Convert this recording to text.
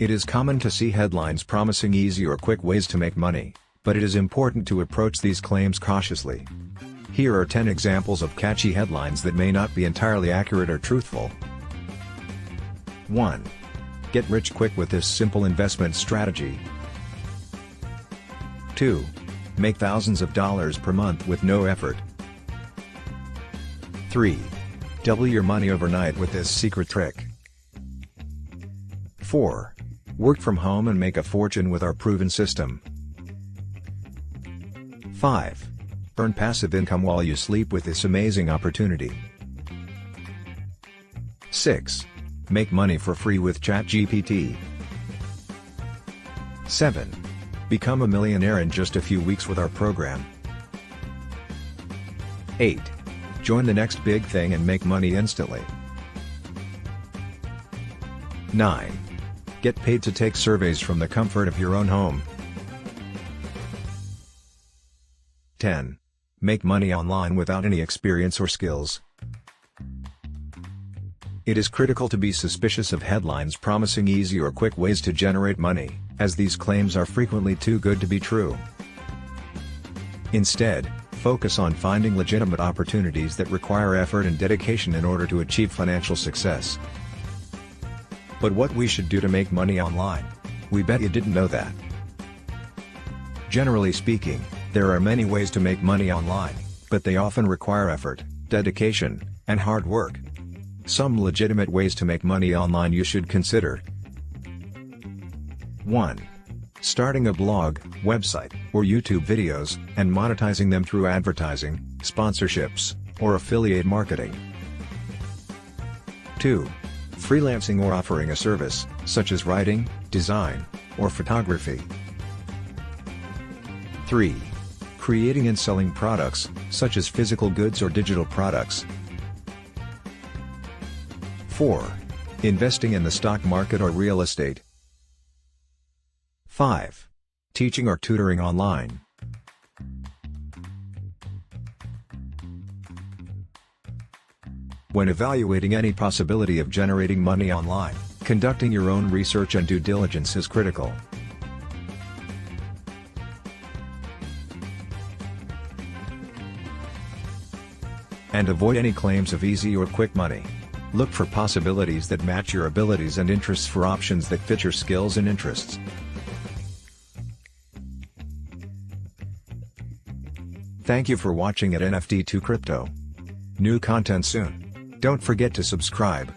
It is common to see headlines promising easy or quick ways to make money, but it is important to approach these claims cautiously. Here are 10 examples of catchy headlines that may not be entirely accurate or truthful. 1. Get rich quick with this simple investment strategy. 2. Make thousands of dollars per month with no effort. 3. Double your money overnight with this secret trick. 4. Work from home and make a fortune with our proven system. 5. Earn passive income while you sleep with this amazing opportunity. 6. Make money for free with ChatGPT. 7. Become a millionaire in just a few weeks with our program. 8. Join the next big thing and make money instantly. 9. Get paid to take surveys from the comfort of your own home. 10. Make money online without any experience or skills. It is critical to be suspicious of headlines promising easy or quick ways to generate money, as these claims are frequently too good to be true. Instead, focus on finding legitimate opportunities that require effort and dedication in order to achieve financial success. But what we should do to make money online? We bet you didn't know that. Generally speaking, there are many ways to make money online, but they often require effort, dedication, and hard work. Some legitimate ways to make money online you should consider. 1. Starting a blog, website, or YouTube videos, and monetizing them through advertising, sponsorships, or affiliate marketing. 2. Freelancing or offering a service, such as writing, design, or photography. 3. Creating and selling products, such as physical goods or digital products. 4. Investing in the stock market or real estate. 5. Teaching or tutoring online. When evaluating any possibility of generating money online, conducting your own research and due diligence is critical. And avoid any claims of easy or quick money. Look for possibilities that match your abilities and interests for options that fit your skills and interests. Thank you for watching at NFT2 Crypto. New content soon. Don't forget to subscribe.